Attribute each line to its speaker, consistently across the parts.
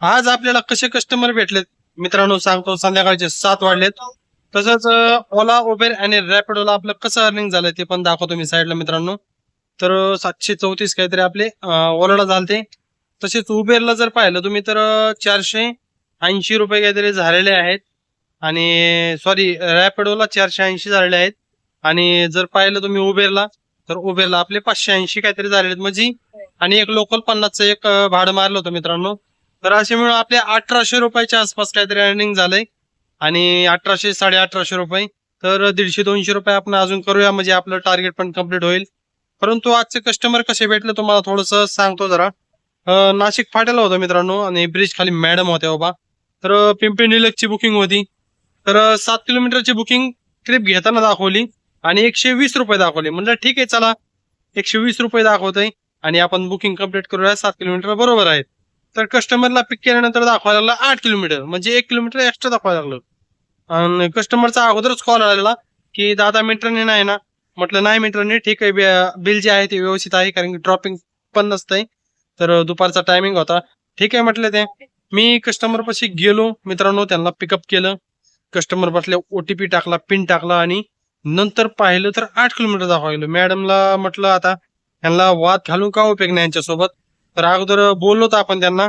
Speaker 1: आज आपल्याला कसे कस्टमर भेटलेत मित्रांनो सांगतो. संध्याकाळचे 7 वाजलेत. तसंच ओला, उबेर आणि रॅपिडोला आपलं कसं अर्निंग झालं ते पण दाखवतो मी साईडला मित्रांनो. तर 734 काहीतरी आपले ओलाला झालते. तसेच उबेरला जर पाहिलं तुम्ही तर 480 रुपये काहीतरी झालेले आहेत. आणि सॉरी रॅपिडोला 480 झालेले आहेत. आणि जर पाहिलं तुम्ही उबेरला तर उबेरला आपले 580 काहीतरी झालेले आहेत म्हणजे. आणि एक लोकल 50चं एक भाडं मारलं होतं मित्रांनो. तर असे मिळून आपले 1800 रुपयाच्या आसपास काहीतरी अर्निंग झालंय. आणि 1800 1850 रुपये. तर 150-200 रुपये आपण अजून करूया म्हणजे आपलं टार्गेट पण कम्प्लीट होईल. परंतु आजचे कस्टमर कसे भेटले तुम्हाला थोडस सांगतो जरा. नाशिक फाट्याला होतं मित्रांनो आणि ब्रिज खाली मॅडम होत्या बाबा. तर पिंपरी निलकची बुकिंग होती. तर 7 किलोमीटरची बुकिंग ट्रिप घेताना दाखवली आणि 120 रुपये दाखवले. म्हणजे ठीक आहे चला 120 रुपये दाखवतंय आणि आपण बुकिंग कम्प्लीट करूया. 7 किलोमीटर बरोबर आहेत. तर कस्टमरला पिक केल्यानंतर दाखवायला लागला 8 किलोमीटर म्हणजे 1 किलोमीटर एक्स्ट्रा दाखवायला लागलं. आणि कस्टमरचा अगोदरच कॉल आलेला की दादा मीटरने नाही ना. म्हटलं नाही मीटरने ठीक आहे. बिल जे आहे ते व्यवस्थित आहे कारण की ड्रॉपिंग पण नसतंय. तर दुपारचा टायमिंग होता. ठीक आहे म्हटलं ते. मी कस्टमर पाशी गेलो मित्रांनो, त्यांना पिकअप केलं. कस्टमर बसले, ओटीपी टाकला, पिन टाकला आणि नंतर पाहिलं तर 8 किलोमीटर दाखवायला. मॅडमला म्हटलं आता यांना वाद घालून का उपयोग नाही यांच्यासोबत. तर अगोदर बोललो तर आपण त्यांना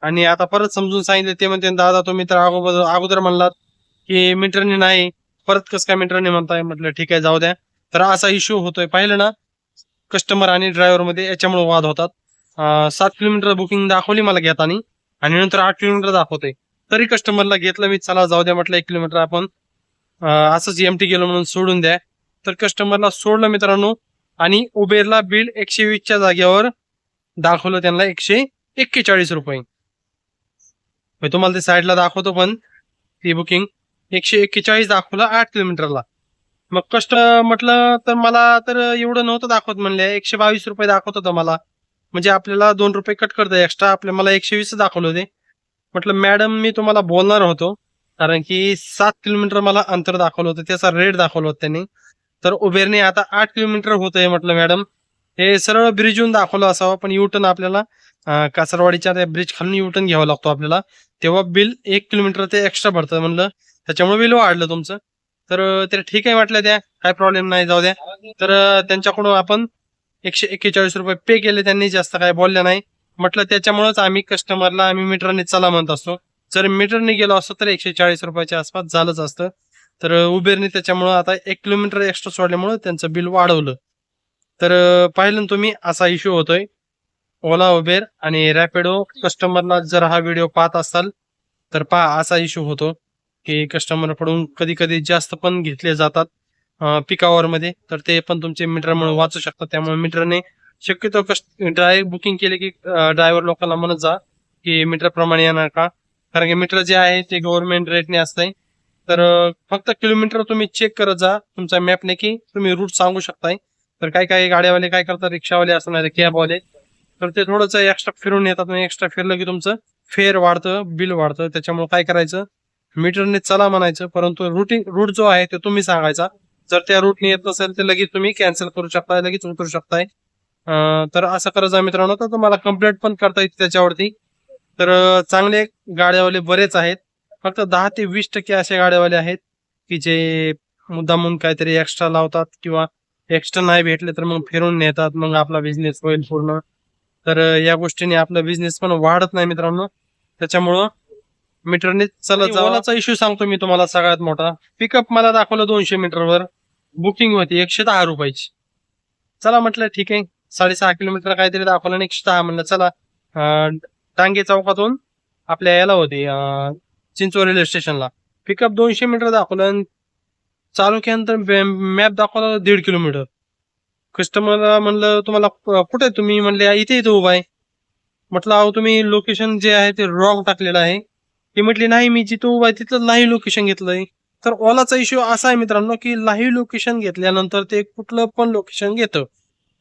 Speaker 1: आणि आता परत समजून सांगितलं. ते म्हणते दादा तुम्ही तर अगोदर म्हणलात की मीटरने नाही, परत कसं काय मीटरने म्हणताय. म्हटलं ठीक आहे जाऊ द्या. तर असा इश्यू होतोय. पाहिलं ना कस्टमर आणि ड्रायव्हर मध्ये याच्यामुळे वाद होतात. 7 किलोमीटर बुकिंग दाखवली मला घेताना आणि नंतर 8 किलोमीटर दाखवतोय. तरी कस्टमरला घेतलं मी. चला जाऊ द्या म्हटलं 1 किलोमीटर आपण असंच एमटी गेलो म्हणून सोडून द्या. तर कस्टमरला सोडलं मित्रांनो. आणि उबेरला बिल 120च्या जागेवर दाखवलं त्यांना 141 रुपये. मी तुम्हाला ते साईडला दाखवतो पण ती बुकिंग 141 दाखवलं 8 किलोमीटरला. मग म्हटलं तर मला तर एवढं नव्हतं दाखवत म्हणले. 122 रुपये दाखवत होतं मला. म्हणजे आपल्याला 2 रुपये कट करतं एक्स्ट्रा. मला 120 दाखवलं होते. म्हटलं मॅडम मी तुम्हाला बोलणार होतो कारण की 7 किलोमीटर मला अंतर दाखवलं होतं. त्याचा रेट दाखवला होता त्यांनी. तर उबेरने आता 8 किलोमीटर होतंय म्हटलं मॅडम. हे सरळ ब्रिजहून दाखवलं असावं पण युटर्न आपल्याला कासरवाडीच्या त्या ब्रिज खालून युटर्न घ्यावा लागतो आपल्याला. तेव्हा बिल 1 किलोमीटर ते एक्स्ट्रा भरतं म्हणलं. त्याच्यामुळे बिल वाढलं तुमचं. तर ते ठीक आहे म्हटलं त्या काय प्रॉब्लेम नाही जाऊ द्या. तर त्यांच्याकडून आपण 141 रुपये पे केले. त्यांनी जास्त काय बोलले नाही. म्हटलं त्याच्यामुळेच आम्ही मीटरने चला म्हणत असतो. जर मीटरने गेलो असतो तर 140 रुपयाच्या आसपास झालंच असतं. तर उबेरने त्याच्यामुळं आता 1 किलोमीटर एक्स्ट्रा सोडल्यामुळे त्यांचं बिल वाढवलं. तर पाहिलं तुम्ही असा इश्यू होतोय. ओला, उबेर आणि रॅपिडो कस्टमरला जर हा व्हिडिओ पाहत असाल तर पहा असा इश्यू होतो की कस्टमरकडून कधी कधी जास्त पण घेतले जातात पीक आवर मध्ये. तर ते पण तुमचे मीटरमुळे वाचू शकतात. त्यामुळे मीटरने शक्यतो डायरेक्ट बुकिंग केले की ड्रायव्हर लोकांना म्हणत जा की मीटर प्रमाणे येणार का. कारण की मीटर जे आहे ते गव्हर्नमेंट रेटने असतंय. तर फक्त किलोमीटर तुम्ही चेक करत जा तुमच्या मॅपने की तुम्ही रूट सांगू शकताय. तर काही काही गाड्यावाले काय करतात, रिक्षावाले असणार कॅबवाले, तर ते थोडंसं एक्स्ट्रा फिरून येतात. एक्स्ट्रा फिरलं की तुमचं फेअर वाढतं, बिल वाढतं. त्याच्यामुळे काय करायचं मीटरने चला म्हणायचं. परंतु रूट जो आहे ते तुम्ही सांगायचा. जर त्या रूटने येत नसेल तर लगेच तुम्ही कॅन्सल करू शकताय, लगेच उतरू शकताय. तर असं करत जा मित्रांनो. तर तुम्हाला कंप्लेंट पण करता येते त्याच्यावरती. तर चांगले गाड्यावाले बरेच आहेत. फक्त 10 ते 20% असे गाड्यावाले आहेत की जे मुद्दामून काहीतरी एक्स्ट्रा लावतात किंवा एक्स्ट्रा नाही भेटले तर मग फिरून नेतात. मग आपला बिझनेस होईल पूर्ण. तर या गोष्टीने आपला बिझनेस पण वाढत नाही मित्रांनो. त्याच्यामुळं मीटरने चलत जा. ओलाचा इश्यू सांगतो मी तुम्हाला सगळ्यात मोठा. पिकअप मला दाखवलं 200 मीटरवर. बुकिंग होती 110 रुपयाची. चला म्हटलं ठीक आहे. 6.5 किलोमीटर काहीतरी दाखवलं आणि 110 म्हणलं चला. टांगे चौकातून आपल्या याला होती चिंचवड रेल्वे स्टेशनला. पिकअप 200 मीटर दाखवलं आणि चालू केल्यानंतर मॅप दाखवला 1.5 किलोमीटर. कस्टमरला म्हणलं तुम्हाला कुठे तुम्ही म्हणले इथे इथे उभा आहे. म्हटलं अहो तुम्ही लोकेशन जे आहे ते रॉंग टाकलेलं आहे. ती म्हटली नाही मी जिथं उभा आहे तिथलं लाईव्ह लोकेशन घेतलंय. तर ओलाचा इश्यू असा आहे मित्रांनो की लाईव्ह लोकेशन घेतल्यानंतर ते कुठलं पण लोकेशन घेतं.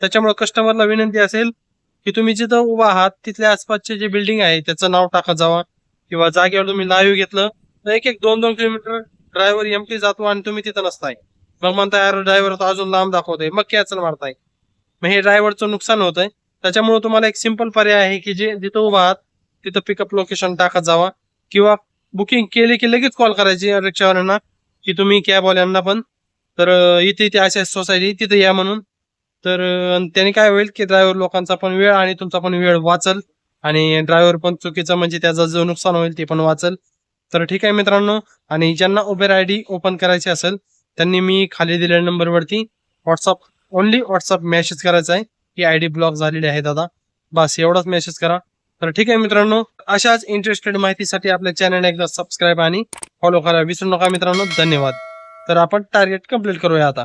Speaker 1: त्याच्यामुळे कस्टमरला विनंती असेल की तुम्ही जिथं उभा आहात तिथल्या आसपासचे जे बिल्डिंग आहे त्याचं नाव टाकत जावा. किंवा जागेवर तुम्ही लाईव्ह घेतलं तर 1-2 किलोमीटर ड्रायव्हर एमटी जातो आणि तुम्ही तिथं नसताय. मग म्हणताय यार ड्रायव्हर तर अजून लांब दाखवतोय, मग कॅन्सल मारताय. मग हे ड्रायव्हरचं नुकसान होतंय. त्याच्यामुळे तुम्हाला एक सिंपल पर्याय आहे की जे जिथं उभा आहात तिथं पिकअप लोकेशन टाकत जावा किंवा बुकिंग केली की लगेच कॉल करायची रिक्षावाल्यांना की तुम्ही कॅबवाल्यांना पण तर इथे इथे अशा सोसायटी तिथे या म्हणून तर त्याने काय होईल की ड्रायव्हर लोकांचा पण वेळ आणि तुमचा पण वेळ वाचल आणि ड्रायव्हर पण चुकीचं म्हणजे त्याचं जो नुकसान होईल ते पण वाचल. तर ठीक आहे मित्रांनो आणि ज्यांना उबेर आय डी ओपन करायची असेल त्यांनी मी खाली दिलेल्या नंबरवरती व्हॉट्सअप मेसेज करायचा आहे की आय डी ब्लॉक झालेली आहे दादा. बस एवढाच मेसेज करा. तर ठीक आहे मित्रांनो अशाच इंटरेस्टेड माहितीसाठी आपल्या चॅनल एकदा सबस्क्राईब आणि फॉलो करा विसरू नका मित्रांनो. धन्यवाद. तर आपण टार्गेट कंप्लीट करूया आता.